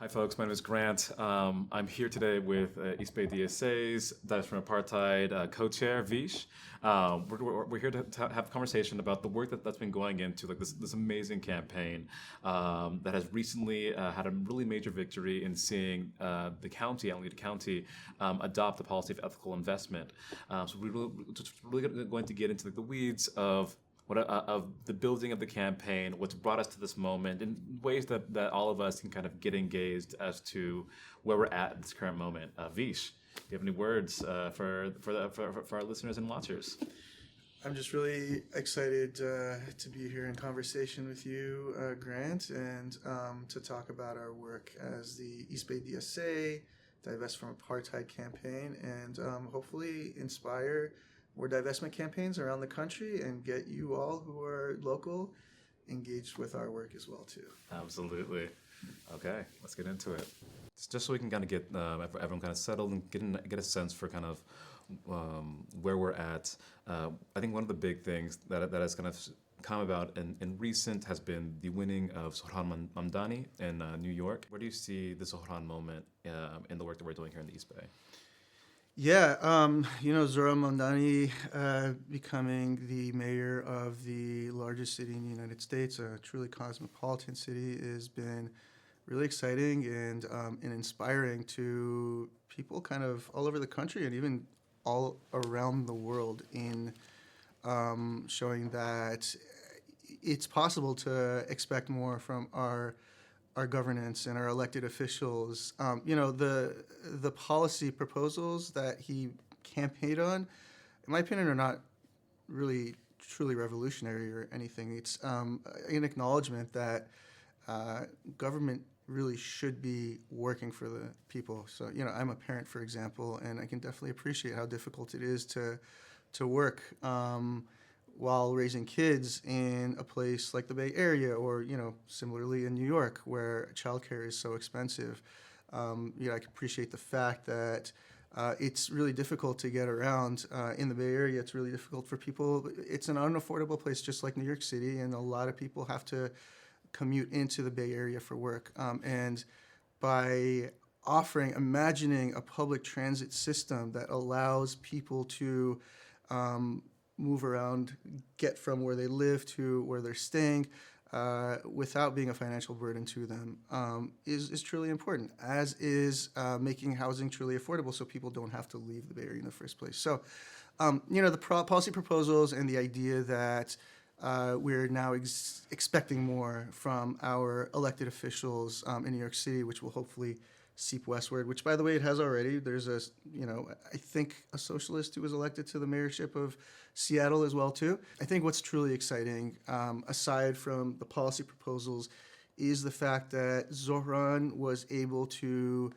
Hi, folks. My name is Grant. I'm here today with East Bay DSA's Divestment Apartheid co-chair Veesh. We're here to have a conversation about the work that's been going into like this amazing campaign that has recently had a really major victory in seeing the county, Alameda County, adopt the policy of ethical investment. So we're just really going to get into like, the weeds of of the building of the campaign, what's brought us to this moment, in ways that all of us can kind of get engaged as to where we're at this current moment. Vish, do you have any words for our listeners and watchers? I'm just really excited to be here in conversation with you, Grant, and to talk about our work as the East Bay DSA, Divest from Apartheid Campaign, and hopefully inspire more divestment campaigns around the country and get you all who are local engaged with our work as well, too. Absolutely. Okay, let's get into it. Just so we can kind of get everyone kind of settled and get a sense for kind of where we're at. I think one of the big things that has kind of come about in recent has been the winning of Zohran Mamdani in New York. Where do you see the Zohran moment in the work that we're doing here in the East Bay? Yeah, Zohran Mamdani becoming the mayor of the largest city in the United States, a truly cosmopolitan city, has been really exciting and inspiring to people kind of all over the country and even all around the world in showing that it's possible to expect more from our governance and our elected officials. The policy proposals that he campaigned on, in my opinion, are not really truly revolutionary or anything. It's an acknowledgement that government really should be working for the people. So, I'm a parent, for example, and I can definitely appreciate how difficult it is to work while raising kids in a place like the Bay Area or, similarly in New York where childcare is so expensive. I can appreciate the fact that it's really difficult to get around in the Bay Area. It's really difficult for people. It's an unaffordable place just like New York City, and a lot of people have to commute into the Bay Area for work. And by imagining a public transit system that allows people to move around, get from where they live to where they're staying without being a financial burden to them is truly important, as is making housing truly affordable so people don't have to leave the Bay Area in the first place. So, the policy proposals and the idea that we're now expecting more from our elected officials in New York City, which will hopefully seep westward, which, by the way, it has already. There's I think a socialist who was elected to the mayorship of Seattle as well, too. I think what's truly exciting, aside from the policy proposals, is the fact that Zohran was able to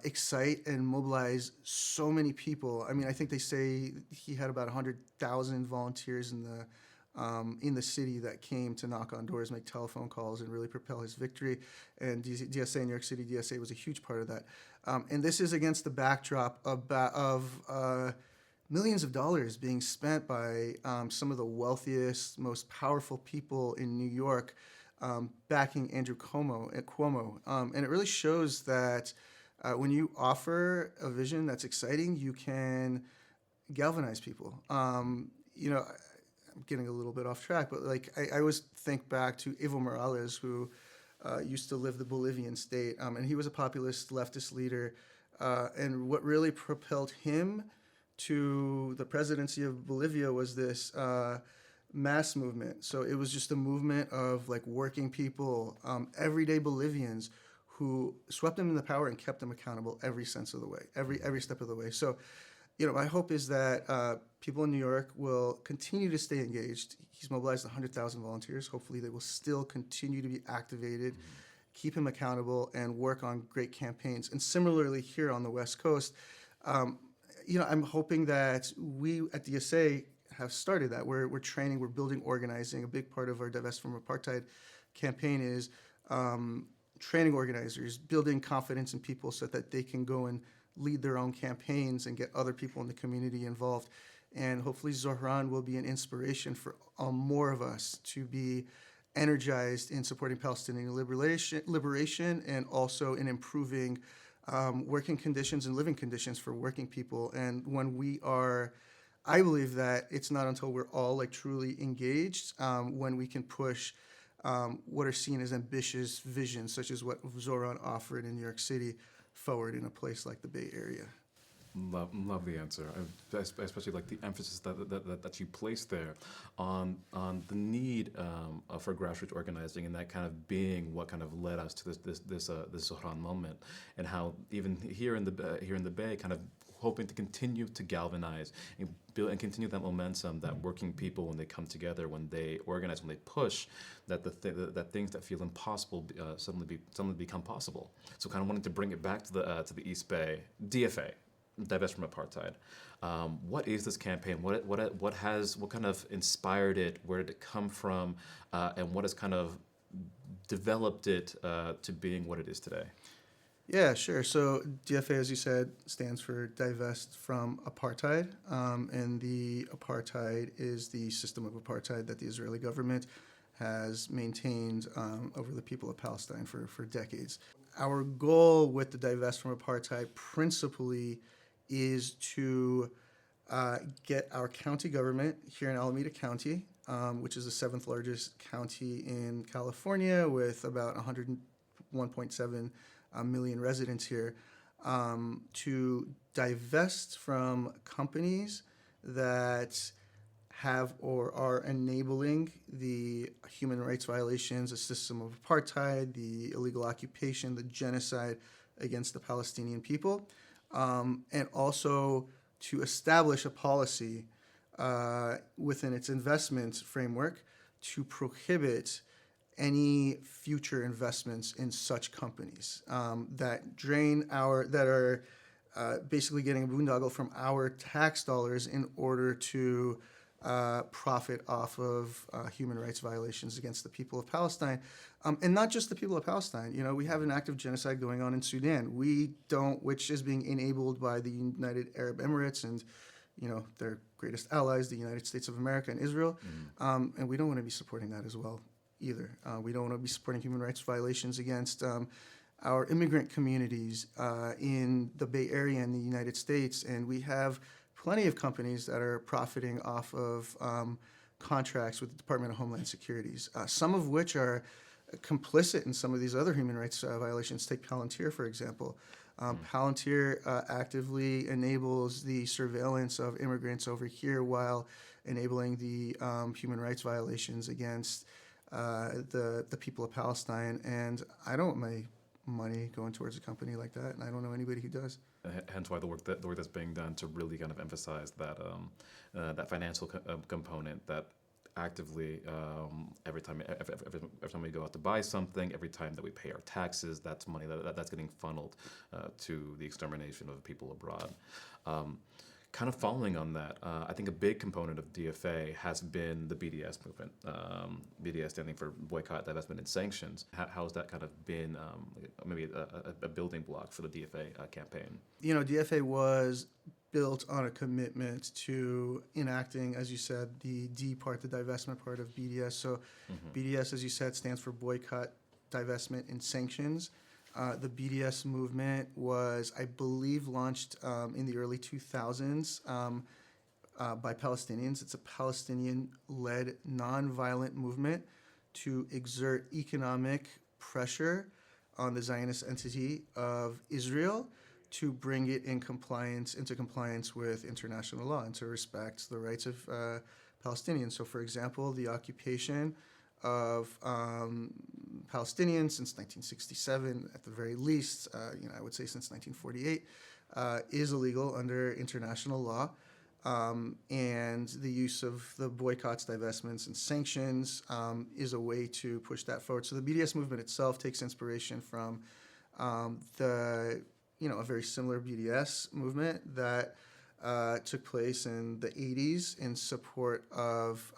excite and mobilize so many people. I mean, I think they say he had about 100,000 volunteers in the city that came to knock on doors, make telephone calls, and really propel his victory. And DSA, New York City DSA, was a huge part of that. And this is against the backdrop of millions of dollars being spent by some of the wealthiest, most powerful people in New York backing Andrew Cuomo. And it really shows that when you offer a vision that's exciting, you can galvanize people. I'm getting a little bit off track, but I always think back to Evo Morales, who used to live the Bolivian state, and he was a populist leftist leader. And what really propelled him to the presidency of Bolivia was this mass movement. So it was just a movement of working people, everyday Bolivians, who swept them into power and kept them accountable every sense of the way, every step of the way. So, my hope is that people in New York will continue to stay engaged. He's mobilized 100,000 volunteers. Hopefully they will still continue to be activated, keep him accountable, and work on great campaigns. And similarly here on the West Coast, I'm hoping that we at DSA have started that. We're training, we're building, organizing. A big part of our Divest from Apartheid campaign is training organizers, building confidence in people so that they can go and lead their own campaigns and get other people in the community involved. And hopefully Zohran will be an inspiration for more of us to be energized in supporting Palestinian liberation and also in improving working conditions and living conditions for working people. And when we are, I believe that it's not until we're all like truly engaged when we can push what are seen as ambitious visions, such as what Zohran offered in New York City, forward in a place like the Bay Area. Love the answer. I especially like the emphasis that you placed there on the need for grassroots organizing, and that kind of being what kind of led us to this Zohran moment, and how even here in the Bay, kind of hoping to continue to galvanize and build and continue that momentum that working people, when they come together, when they organize, when they push, that that things that feel impossible suddenly become possible. So kind of wanted to bring it back to the East Bay. DFA. Divest from Apartheid. What is this campaign? What kind of inspired it? Where did it come from? And what has kind of developed it to being what it is today? Yeah, sure. So DFA, as you said, stands for Divest from Apartheid, and the apartheid is the system of apartheid that the Israeli government has maintained over the people of Palestine for decades. Our goal with the Divest from Apartheid principally is to get our county government here in Alameda County, which is the seventh largest county in California with about 101.7 million residents here, to divest from companies that have or are enabling the human rights violations, the system of apartheid, the illegal occupation, the genocide against the Palestinian people. And also to establish a policy within its investment framework to prohibit any future investments in such companies that are basically getting a boondoggle from our tax dollars in order to profit off of human rights violations against the people of Palestine. And not just the people of Palestine. You know, we have an active genocide going on in Sudan. Which is being enabled by the United Arab Emirates and, you know, their greatest allies, the United States of America and Israel. And we don't want to be supporting that as well either. We don't want to be supporting human rights violations against our immigrant communities in the Bay Area in the United States. And we have plenty of companies that are profiting off of contracts with the Department of Homeland Security, some of which are complicit in some of these other human rights violations. Take Palantir, for example. Palantir actively enables the surveillance of immigrants over here while enabling the human rights violations against the people of Palestine. And I don't want my money going towards a company like that, and I don't know anybody who does. Hence why the work that's being done to really kind of emphasize that that financial component, that actively every time we go out to buy something, every time that we pay our taxes, that's money that's getting funneled to the extermination of people abroad. Kind of following on that, I think a big component of DFA has been the BDS movement. BDS standing for Boycott, Divestment, and Sanctions. How has that kind of been maybe a building block for the DFA campaign? You know, DFA was built on a commitment to enacting, as you said, the D part, the divestment part of BDS. So BDS, as you said, stands for Boycott, Divestment, and Sanctions. The BDS movement was, I believe, launched in the early 2000s by Palestinians. It's a Palestinian-led nonviolent movement to exert economic pressure on the Zionist entity of Israel to bring it into compliance with international law and to respect the rights of Palestinians. So, for example, the occupation of Palestinians since 1967, at the very least, I would say since 1948, is illegal under international law. And the use of the boycotts, divestments, and sanctions is a way to push that forward. So the BDS movement itself takes inspiration from a very similar BDS movement that took place in the 80s in support of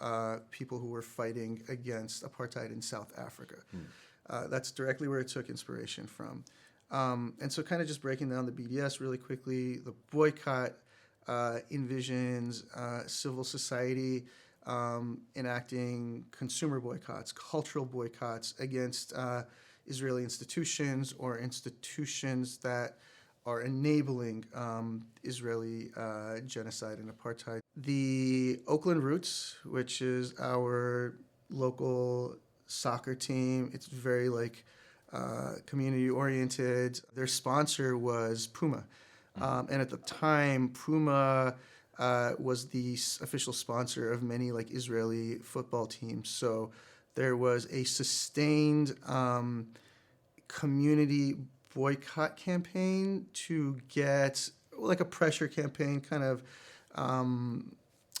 people who were fighting against apartheid in South Africa. That's directly where it took inspiration from. And so kind of just breaking down the BDS really quickly, the boycott envisions civil society enacting consumer boycotts, cultural boycotts against Israeli institutions or institutions that are enabling Israeli genocide and apartheid. The Oakland Roots, which is our local soccer team, it's very community oriented. Their sponsor was Puma. And at the time, Puma was the official sponsor of many Israeli football teams. So there was a sustained community boycott campaign to get a pressure campaign kind of.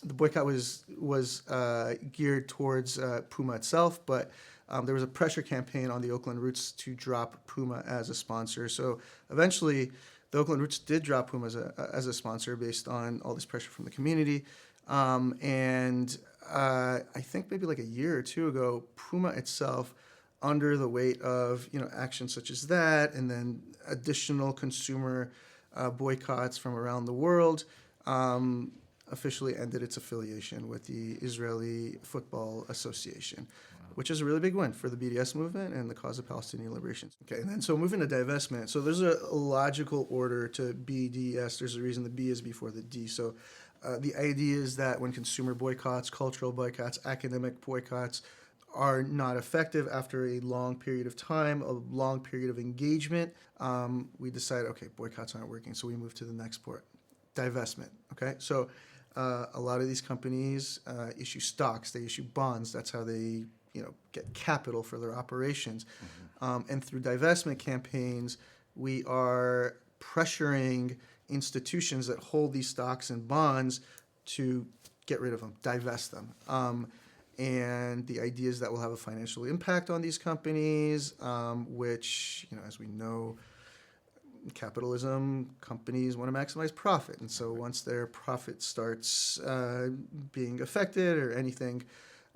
The boycott was geared towards Puma itself, but there was a pressure campaign on the Oakland Roots to drop Puma as a sponsor. So eventually, the Oakland Roots did drop Puma as a sponsor based on all this pressure from the community. And I think maybe a year or two ago, Puma itself, under the weight of actions such as that, and then additional consumer boycotts from around the world, officially ended its affiliation with the Israeli Football Association, which is a really big win for the BDS movement and the cause of Palestinian liberation. Okay, and then so moving to divestment. So there's a logical order to BDS. There's a reason the B is before the D. So the idea is that when consumer boycotts, cultural boycotts, academic boycotts are not effective after a long period of time, a long period of engagement, we decide, okay, boycotts aren't working, so we move to the next part, divestment. Okay, so a lot of these companies issue stocks, they issue bonds. That's how they get capital for their operations. And through divestment campaigns, we are pressuring institutions that hold these stocks and bonds to get rid of them, divest them. And the idea is that will have a financial impact on these companies, which, as we know, capitalism, companies want to maximize profit. And so once their profit starts being affected or anything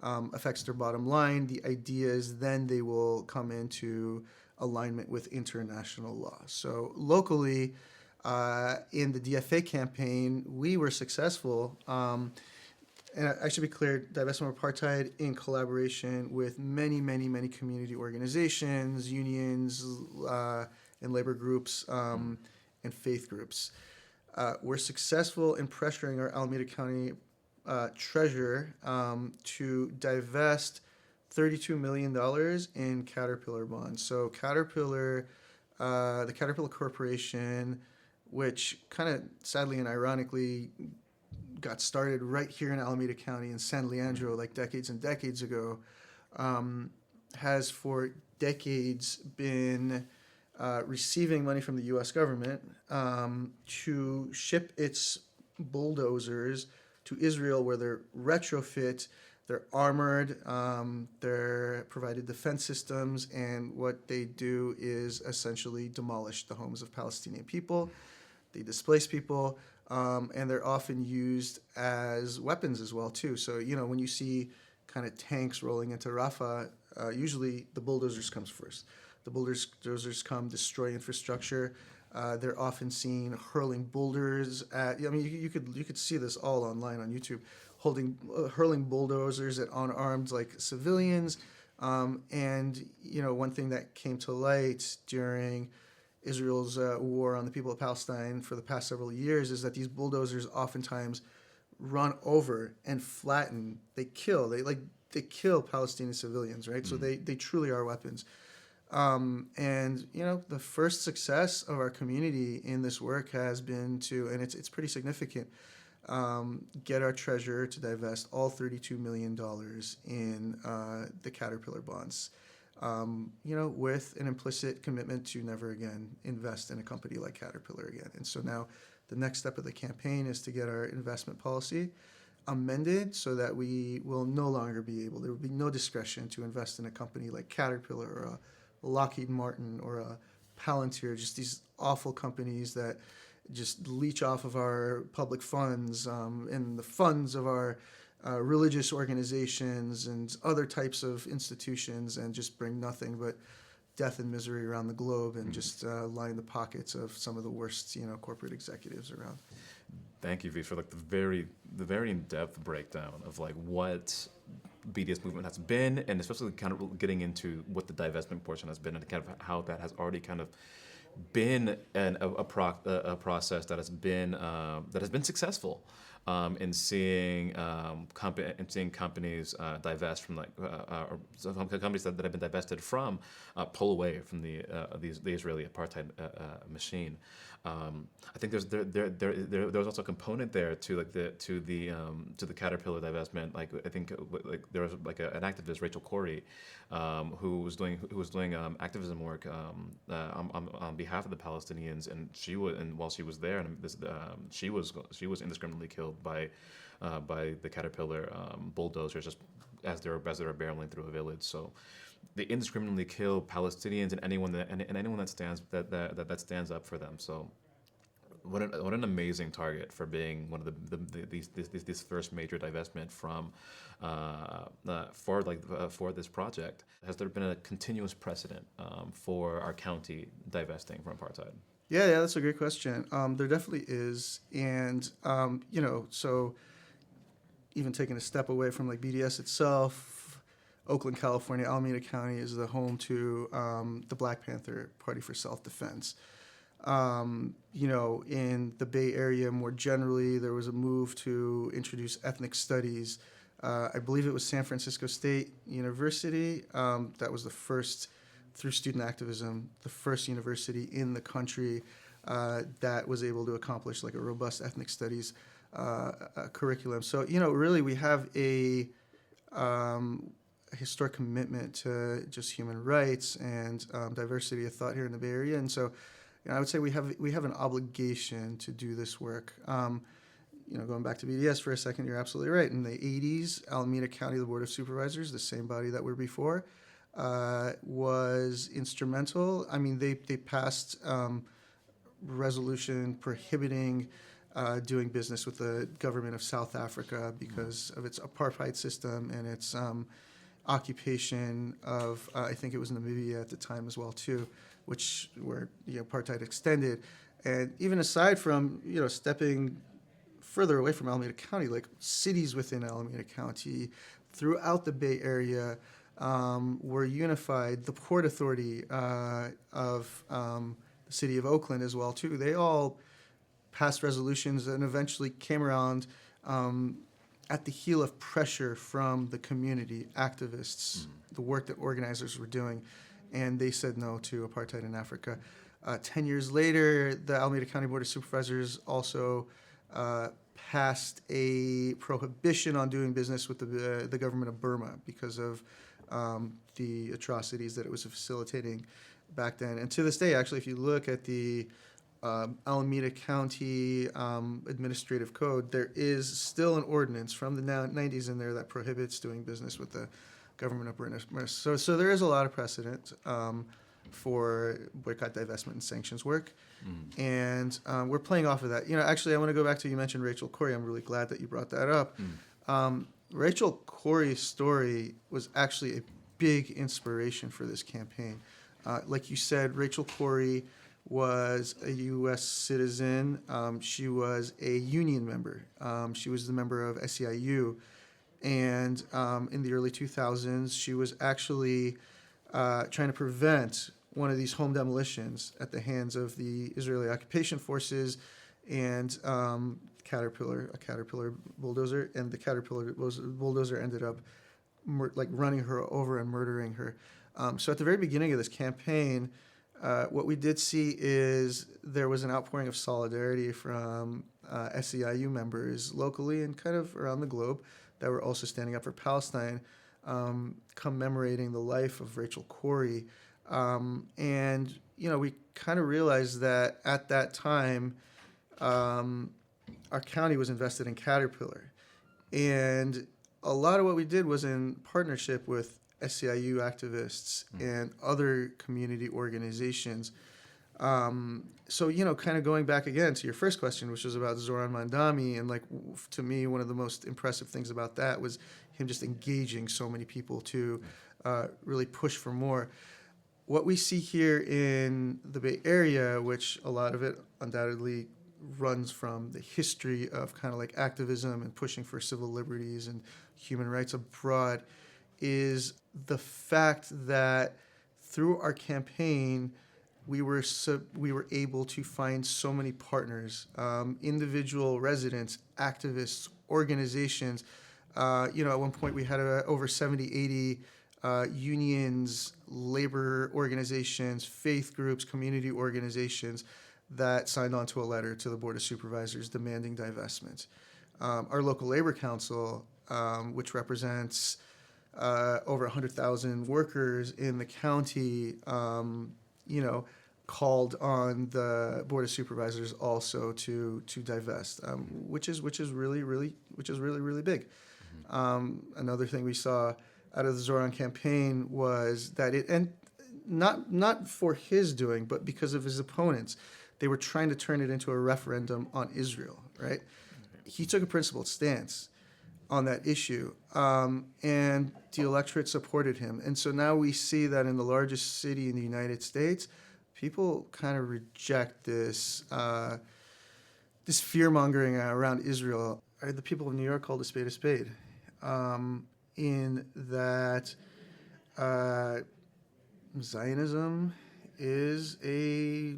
affects their bottom line, the idea is then they will come into alignment with international law. So locally, in the DFA campaign, we were successful. And I should be clear, Divestment of Apartheid in collaboration with many, many, many community organizations, unions, and labor groups, and faith groups. We're successful in pressuring our Alameda County treasurer to divest $32 million in Caterpillar bonds. So Caterpillar, the Caterpillar Corporation, which kind of sadly and ironically got started right here in Alameda County in San Leandro decades and decades ago, has for decades been receiving money from the U.S. government to ship its bulldozers to Israel, where they're retrofit, they're armored, they're provided defense systems, and what they do is essentially demolish the homes of Palestinian people. They displace people, and they're often used as weapons as well, too. So, when you see kind of tanks rolling into Rafah, usually the bulldozers comes first. The bulldozers come, destroy infrastructure. They're often seen hurling boulders at. You could see this all online on YouTube, hurling bulldozers at unarmed civilians. And one thing that came to light during Israel's war on the people of Palestine for the past several years is that these bulldozers oftentimes run over and flatten. They kill. They kill Palestinian civilians, right? So they truly are weapons. And the first success of our community in this work has been to, and it's pretty significant, get our treasurer to divest all $32 million in the Caterpillar bonds, with an implicit commitment to never again invest in a company like Caterpillar again. And so now the next step of the campaign is to get our investment policy amended so that we will no longer be able, there will be no discretion to invest in a company like Caterpillar or a Lockheed Martin or a Palantir, just these awful companies that just leech off of our public funds and the funds of our religious organizations and other types of institutions and just bring nothing but death and misery around the globe and just line the pockets of some of the worst, corporate executives around. Thank you, Veesh, for like the very in-depth breakdown of like what BDS movement has been, and especially kind of getting into what the divestment portion has been, and kind of how that has already kind of been a process that has been successful in seeing companies divest from companies that have been divested from pull away from the Israeli apartheid machine. I think there was also a component there to like the Caterpillar divestment. Like I think like there was like an activist, Rachel Corrie, who was doing activism work on behalf of the Palestinians, and while she was there, and she was indiscriminately killed by the Caterpillar bulldozers just as they were barreling through a village. So they indiscriminately kill Palestinians and anyone that stands up for them. So what an amazing target for being one of these first major divestment from for this project. Has there been a continuous precedent for our county divesting from apartheid? Yeah, that's a great question. There definitely is, and so even taking a step away from like BDS itself, Oakland, California, Alameda County is the home to the Black Panther Party for Self-Defense. In the Bay Area more generally, there was a move to introduce ethnic studies. I believe it was San Francisco State University that was the first, through student activism, the first university in the country that was able to accomplish like a robust ethnic studies curriculum. So, really we have a historic commitment to just human rights and diversity of thought here in the Bay Area. And so, I would say we have an obligation to do this work. Going back to BDS for a second, you're absolutely right. In the 80s, Alameda County, the Board of Supervisors, the same body that we're before, was instrumental. I mean, they passed resolution prohibiting doing business with the government of South Africa because of its apartheid system and its occupation of, I think it was Namibia at the time as well too, where apartheid extended. And even aside from stepping further away from Alameda County, like cities within Alameda County, throughout the Bay Area, were unified. The Port Authority of the city of Oakland as well too. They all passed resolutions and eventually came around at the heel of pressure from the community, activists, the work that organizers were doing, and they said no to apartheid in Africa. 10 years later, the Alameda County Board of Supervisors also passed a prohibition on doing business with the government of Burma because of the atrocities that it was facilitating back then. And to this day, actually, if you look at the Alameda County Administrative Code, there is still an ordinance from the 90s in there that prohibits doing business with the government of Burma. So there is a lot of precedent for boycott, divestment, and sanctions work. And we're playing off of that. Actually, I want to go back to, you mentioned Rachel Corrie. I'm really glad that you brought that up. Rachel Corrie's story was actually a big inspiration for this campaign. Like you said, Rachel Corrie was a U.S. citizen. She was a union member. She was the member of SEIU. And in the early 2000s, she was actually trying to prevent one of these home demolitions at the hands of the Israeli occupation forces and a Caterpillar bulldozer. And the Caterpillar bulldozer ended up running her over and murdering her. So at the very beginning of this campaign, what we did see is there was an outpouring of solidarity from SEIU members locally and kind of around the globe that were also standing up for Palestine, commemorating the life of Rachel Corrie. And, we kind of realized that at that time, our county was invested in Caterpillar. And a lot of what we did was in partnership with SEIU activists and other community organizations. So, kind of going back again to your first question, which was about Zohran Mandami, and to me, one of the most impressive things about that was him just engaging so many people to really push for more. what we see here in the Bay Area, which a lot of it undoubtedly runs from the history of kind of like activism and pushing for civil liberties and human rights abroad, is the fact that through our campaign, we were able to find so many partners, individual residents, activists, organizations. At one point we had over 70, 80 unions, labor organizations, faith groups, community organizations that signed on to a letter to the Board of Supervisors demanding divestment. Our local labor council, which represents over 100,000 workers in the county, called on the Board of Supervisors also to divest, which is really big. Another thing we saw out of the Zohran campaign was that and not for his doing, but because of his opponents, they were trying to turn it into a referendum on Israel, right? He took a principled stance on that issue, and the electorate supported him. And so now we see that in the largest city in the United States, people kind of reject this fear-mongering around Israel. The people of New York called a spade, in that Zionism is a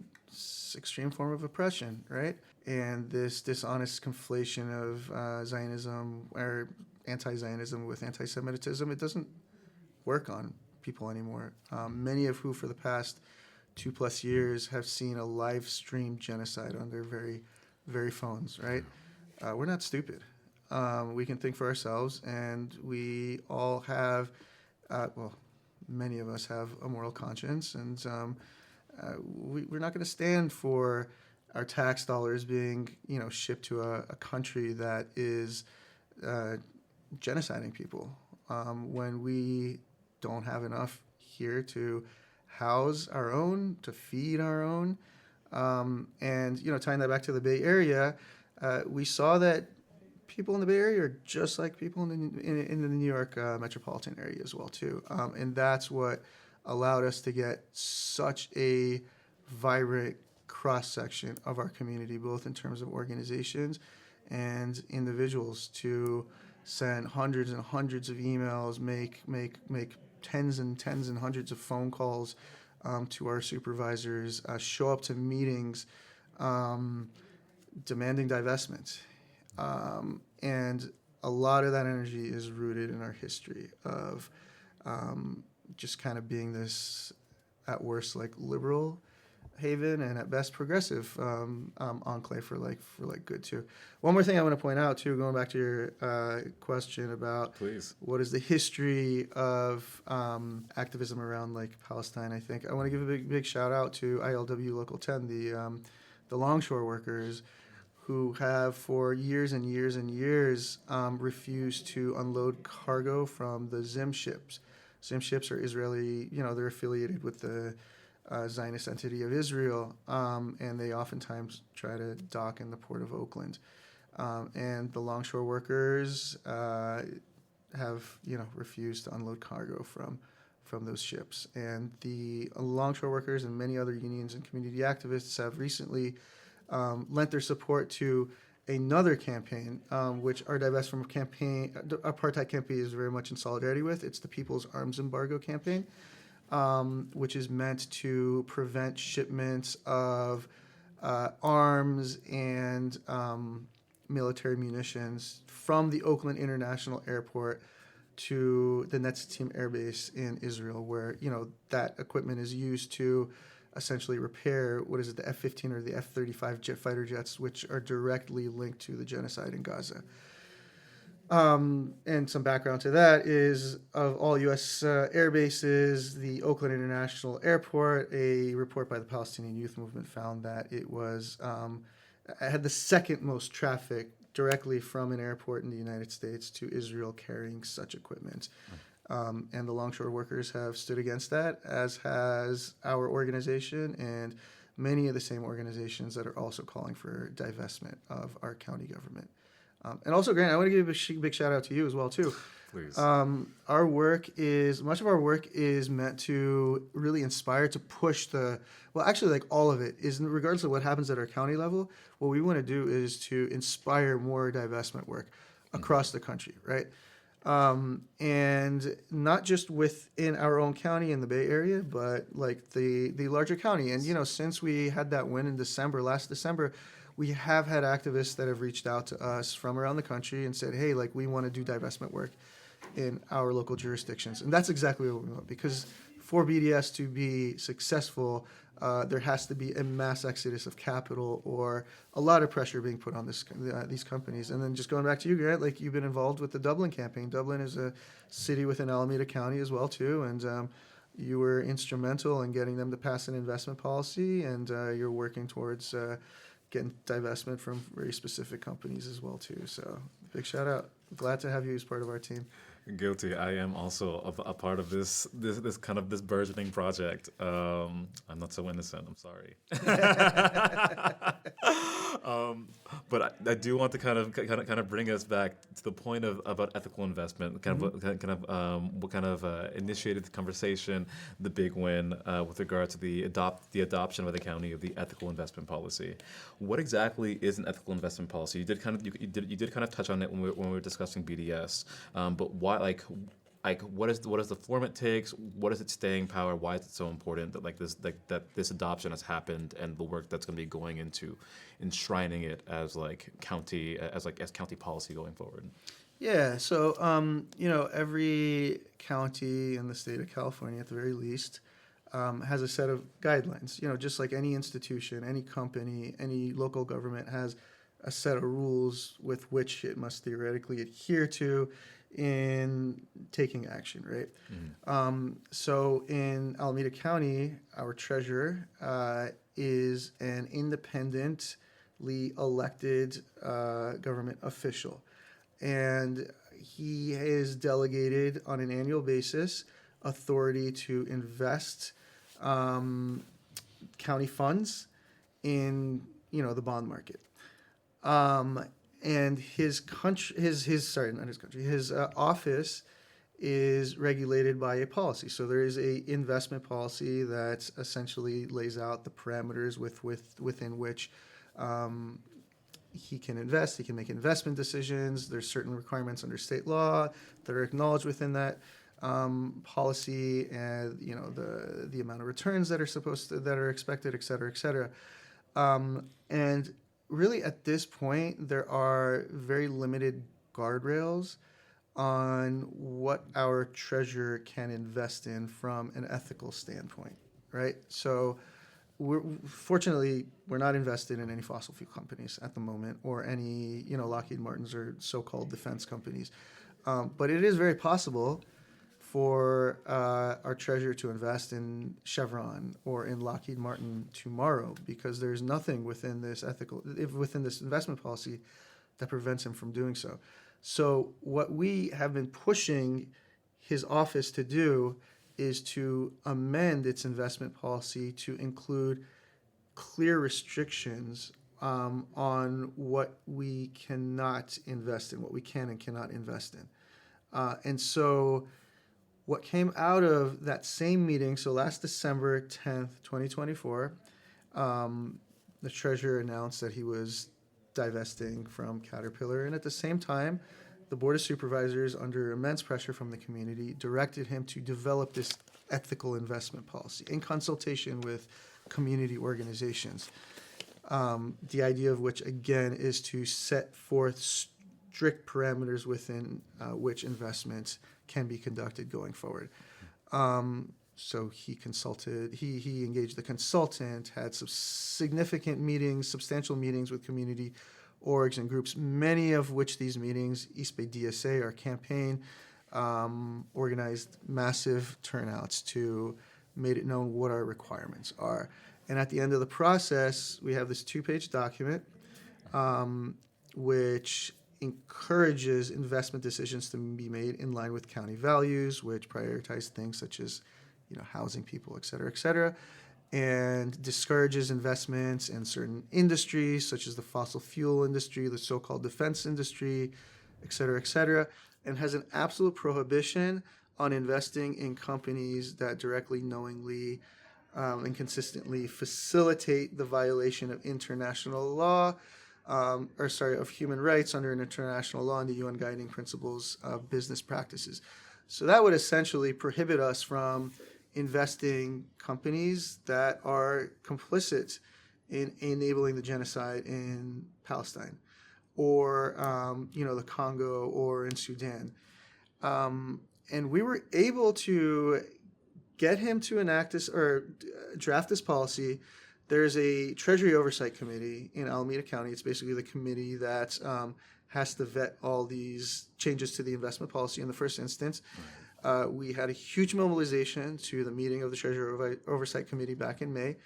extreme form of oppression, right? And this dishonest conflation of Zionism or anti-Zionism with anti-Semitism, it doesn't work on people anymore. Many of who for the past 2+ years have seen a live stream genocide on their very phones, right? We're not stupid. We can think for ourselves, and we all have, many of us have a moral conscience, and we're not going to stand for our tax dollars being, shipped to a country that is genociding people when we don't have enough here to house our own, to feed our own. And, tying that back to the Bay Area, we saw that people in the Bay Area are just like people in the New York metropolitan area as well, too. And that's what allowed us to get such a vibrant cross-section of our community, both in terms of organizations and individuals, to send hundreds and hundreds of emails, make tens and hundreds of phone calls to our supervisors, show up to meetings demanding divestment. And a lot of that energy is rooted in our history of just kind of being this, at worst, like liberal haven, and at best progressive enclave for good too. One more thing I want to point out too, going back to your question about Please. What is the history of activism around like Palestine. I think I want to give a big shout out to ILW Local 10, the longshore workers, who have for years and years and years refused to unload cargo from the Zim ships. Zim ships are Israeli, they're affiliated with the Zionist entity of Israel, and they oftentimes try to dock in the port of Oakland. And the longshore workers have, refused to unload cargo from those ships. And the longshore workers and many other unions and community activists have recently lent their support to another campaign, which our Divestment campaign, the Apartheid Campaign, is very much in solidarity with. It's the People's Arms Embargo campaign, which is meant to prevent shipments of arms and military munitions from the Oakland International Airport to the Netzatim Air Base in Israel, where that equipment is used to essentially repair the F-15 or the F-35 jet fighter jets, which are directly linked to the genocide in Gaza. And some background to that is, of all U.S. air bases, the Oakland International Airport, a report by the Palestinian Youth Movement found that it had the second most traffic directly from an airport in the United States to Israel carrying such equipment. And the longshore workers have stood against that, as has our organization and many of the same organizations that are also calling for divestment of our county government. And also, Grant, I want to give a big shout out to you as well too. Please. Much of our work is meant to really inspire, to push actually like all of it is regardless of what happens at our county level, what we want to do is to inspire more divestment work across the country, right? And not just within our own county in the Bay Area, but like the larger county. And, since we had that win in last December, we have had activists that have reached out to us from around the country and said, hey, like we want to do divestment work in our local jurisdictions. And that's exactly what we want, because for BDS to be successful, there has to be a mass exodus of capital or a lot of pressure being put on these companies. And then just going back to you, Grant, like you've been involved with the Dublin campaign. Dublin is a city within Alameda County as well, too. And you were instrumental in getting them to pass an investment policy, and you're working towards getting divestment from very specific companies as well, too. So big shout out. Glad to have you as part of our team. Guilty. I am also a part of this burgeoning project. I'm not so innocent. I'm sorry. But I do want to kind of bring us back to the point about ethical investment. What kind of initiated the conversation, the big win with regard to the adoption by the county of the ethical investment policy. What exactly is an ethical investment policy? You did kind of touch on it when we were discussing BDS, but why? What is the form it takes? What is its staying power? Why is it so important that this adoption has happened, and the work that's going to be going into enshrining it as county policy going forward? Yeah, so every county in the state of California, at the very least, has a set of guidelines. Just like any institution, any company, any local government has a set of rules with which it must theoretically adhere to in taking action, right? Mm-hmm. So in Alameda County, our treasurer is an independently elected government official. And he is delegated on an annual basis authority to invest county funds in, the bond market. And his office is regulated by a policy. So there is a investment policy that essentially lays out the parameters within which he can invest. He can make investment decisions. There's certain requirements under state law that are acknowledged within that policy, and the amount of returns that are expected, et cetera, et cetera. And really, at this point, there are very limited guardrails on what our treasurer can invest in from an ethical standpoint, right? So, fortunately, we're not invested in any fossil fuel companies at the moment, or any, Lockheed Martins or so-called defense companies. But it is very possible for our treasurer to invest in Chevron or in Lockheed Martin tomorrow, because there's nothing within this investment policy that prevents him from doing so. So what we have been pushing his office to do is to amend its investment policy to include clear restrictions on what we cannot invest in, what we can and cannot invest in. And so what came out of that same meeting, so last December 10th, 2024, the treasurer announced that he was divesting from Caterpillar. And at the same time, the Board of Supervisors, under immense pressure from the community, directed him to develop this ethical investment policy in consultation with community organizations. The idea of which, again, is to set forth strict parameters within which investments can be conducted going forward. So he engaged the consultant, had some significant meetings, substantial meetings with community orgs and groups, many of which these meetings, East Bay DSA, our campaign, organized massive turnouts to made it known what our requirements are. And at the end of the process, we have this 2-page document, which encourages investment decisions to be made in line with county values, which prioritize things such as, housing people, et cetera, and discourages investments in certain industries, such as the fossil fuel industry, the so-called defense industry, et cetera, and has an absolute prohibition on investing in companies that directly, knowingly, and consistently facilitate the violation of international law, of human rights under international law and the UN guiding principles of business practices. So that would essentially prohibit us from investing companies that are complicit in enabling the genocide in Palestine, or the Congo, or in Sudan. And we were able to get him to enact this or draft this policy. There's a Treasury Oversight Committee in Alameda County. It's basically the committee that has to vet all these changes to the investment policy in the first instance. We had a huge mobilization to the meeting of the Treasury Oversight Committee back in May,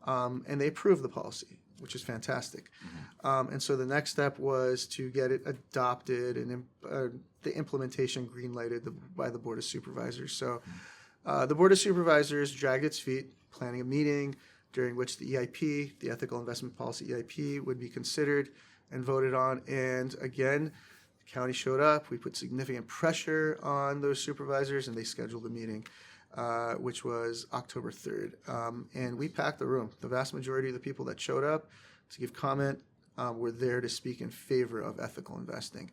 and they approved the policy, which is fantastic. And so the next step was to get it adopted and the implementation green-lighted by the Board of Supervisors. So the Board of Supervisors dragged its feet, planning a meeting during which the EIP, the Ethical Investment Policy EIP, would be considered and voted on. And again, the county showed up. We put significant pressure on those supervisors, and they scheduled a meeting, which was October 3rd. And we packed the room. The vast majority of the people that showed up to give comment were there to speak in favor of ethical investing.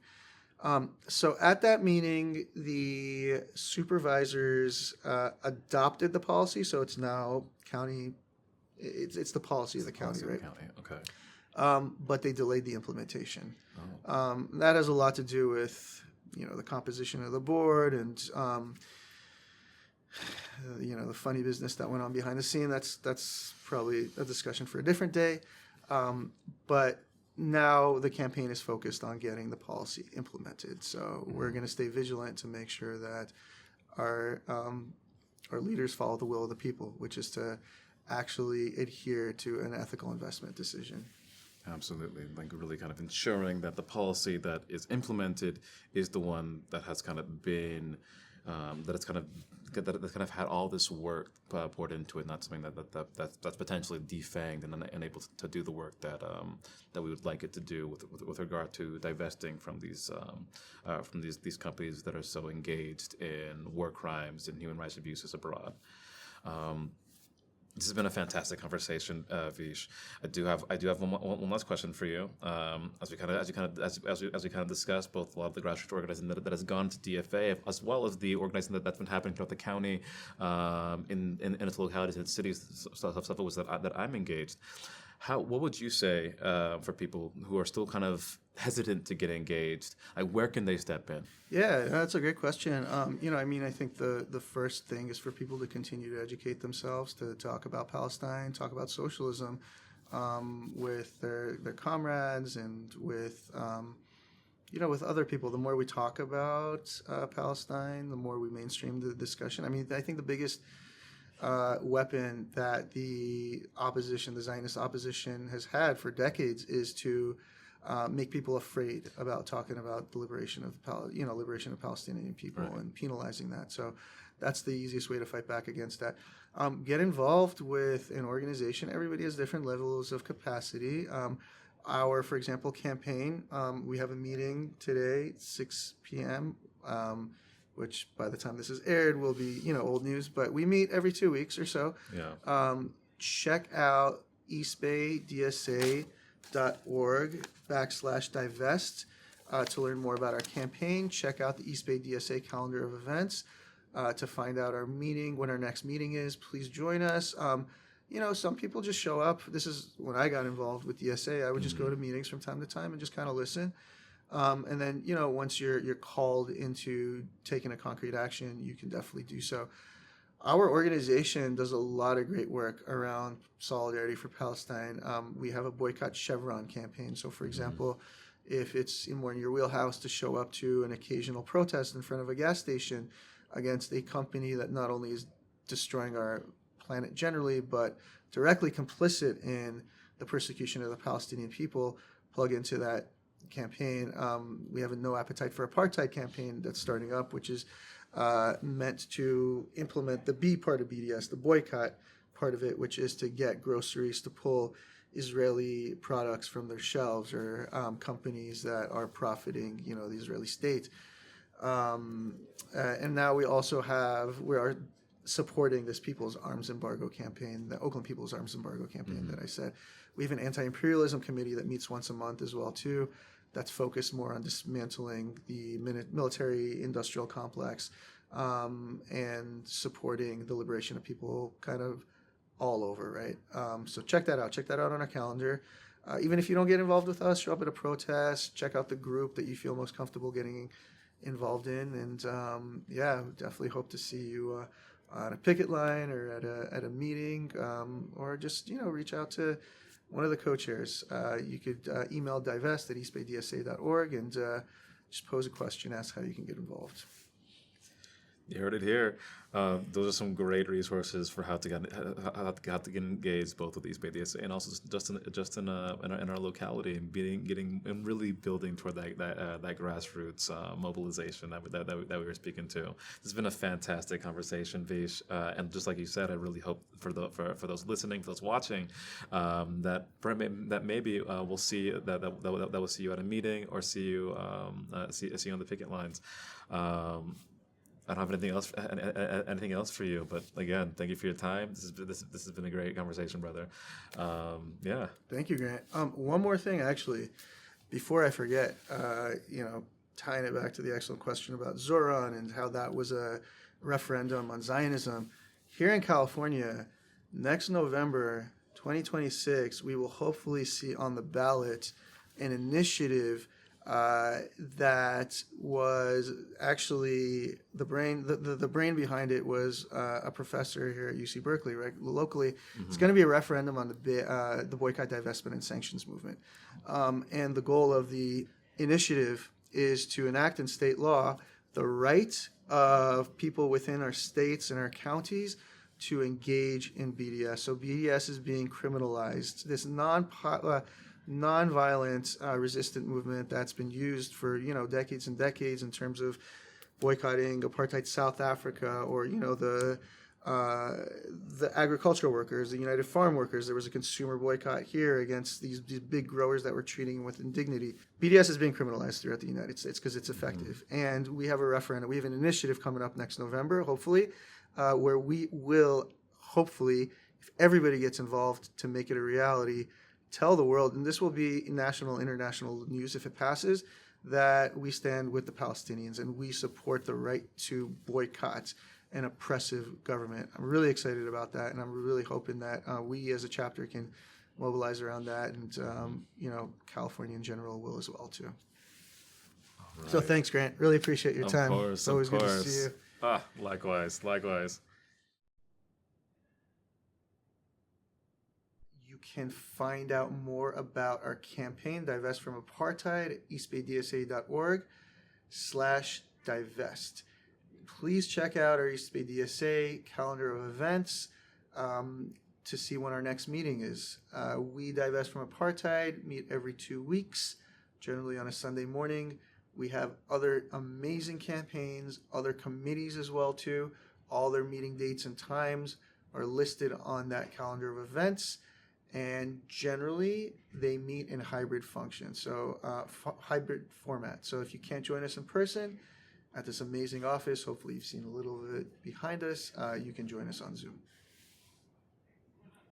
So at that meeting, the supervisors adopted the policy. So it's now county. It's the policy of the county, right? Okay. But they delayed the implementation. Oh. That has a lot to do with the composition of the board and the funny business that went on behind the scene. That's probably a discussion for a different day. But now the campaign is focused on getting the policy implemented. So we're going to stay vigilant to make sure that our leaders follow the will of the people, which is to actually adhere to an ethical investment decision. Absolutely, like really kind of ensuring that the policy that is implemented is the one that has kind of been that's kind of had all this work poured into it, not something that's potentially defanged and unable to do the work that we would like it to do with regard to divesting from these companies that are so engaged in war crimes and human rights abuses abroad. This has been a fantastic conversation, Veesh. I do have one last question for you. As we kind of discussed, both a lot of the grassroots organizing that has gone to DFA, as well as the organizing that's been happening throughout the county, in its localities and its cities, stuff that I'm engaged. What would you say for people who are still kind of hesitant to get engaged? Like, where can they step in? Yeah, that's a great question. I think the first thing is for people to continue to educate themselves, to talk about Palestine, talk about socialism with their comrades and with with other people. The more we talk about Palestine, the more we mainstream the discussion. I think the biggest weapon that the Zionist opposition has had for decades is to make people afraid about talking about the liberation of Palestinian people, right, and penalizing that. So that's the easiest way to fight back against that. Get involved with an organization. Everybody has different levels of capacity. For example, campaign, we have a meeting today, 6 p.m., which by the time this is aired will be, old news, but we meet every 2 weeks or so. Yeah. Check out eastbaydsa.org/divest to learn more about our campaign. Check out the East Bay DSA calendar of events to find out when our next meeting is. Please join us. Some people just show up. This is when I got involved with DSA. I would just go to meetings from time to time and just kind of listen. And then, once you're called into taking a concrete action, you can definitely do so. Our organization does a lot of great work around solidarity for Palestine. We have a Boycott Chevron campaign. So, for example, if it's more in your wheelhouse to show up to an occasional protest in front of a gas station against a company that not only is destroying our planet generally, but directly complicit in the persecution of the Palestinian people, plug into that campaign. We have a No Appetite for Apartheid campaign that's starting up, which is meant to implement the B part of BDS, the boycott part of it, which is to get groceries to pull Israeli products from their shelves, or companies that are profiting, the Israeli state. And now we are supporting this People's Arms Embargo campaign, the Oakland People's Arms Embargo campaign that I said. We have an anti-imperialism committee that meets once a month as well too. That's focused more on dismantling the military industrial complex, and supporting the liberation of people kind of all over, right? So check that out. Check that out on our calendar. Even if you don't get involved with us, show up at a protest, check out the group that you feel most comfortable getting involved in. And definitely hope to see you on a picket line or at a meeting, or just, reach out to one of the co-chairs. You could email divest at eastbaydsa.org and just pose a question, ask how you can get involved. You heard it here. Those are some great resources for how to get engaged, both with East Bay DSA and also just in our locality, and getting and really building toward that grassroots mobilization that we were speaking to. This has been a fantastic conversation, Veesh, and just like you said, I really hope for those listening, for those watching, that maybe we'll see that we'll see you at a meeting, or see you on the picket lines. I don't have anything else for you, but again, thank you for your time. This has been a great conversation, brother. Thank you, Grant. One more thing, actually, before I forget, tying it back to the excellent question about Zohran and how that was a referendum on Zionism. Here in California, next November 2026, we will hopefully see on the ballot an initiative that was actually the brain behind it was a professor here at UC Berkeley, right? Locally. Mm-hmm. It's going to be a referendum on the boycott, divestment, and sanctions movement. And the goal of the initiative is to enact in state law the right of people within our states and our counties to engage in BDS. So BDS is being criminalized. This nonviolent resistant movement that's been used for decades and decades in terms of boycotting apartheid South Africa, or the agricultural workers, the United Farm Workers. There was a consumer boycott here against these big growers that were treating them with indignity. BDS is being criminalized throughout the United States because it's effective. Mm-hmm. And we have a referendum. We have an initiative coming up next November, hopefully, where we will hopefully, if everybody gets involved to make it a reality, tell the world, and this will be national, international news if it passes, that we stand with the Palestinians and we support the right to boycott an oppressive government. I'm really excited about that, and I'm really hoping that we as a chapter can mobilize around that, and California in general will as well too. Right. So thanks, Grant. Really appreciate your time. Of course, it's always good to see you. Likewise. You can find out more about our campaign, Divest from Apartheid, at eastbaydsa.org/divest. Please check out our East Bay DSA calendar of events to see when our next meeting is. We Divest from Apartheid meet every 2 weeks, generally on a Sunday morning. We have other amazing campaigns, other committees as well too. All their meeting dates and times are listed on that calendar of events. And generally, they meet in hybrid function, so hybrid format. So if you can't join us in person at this amazing office, hopefully you've seen a little of it behind us, you can join us on Zoom.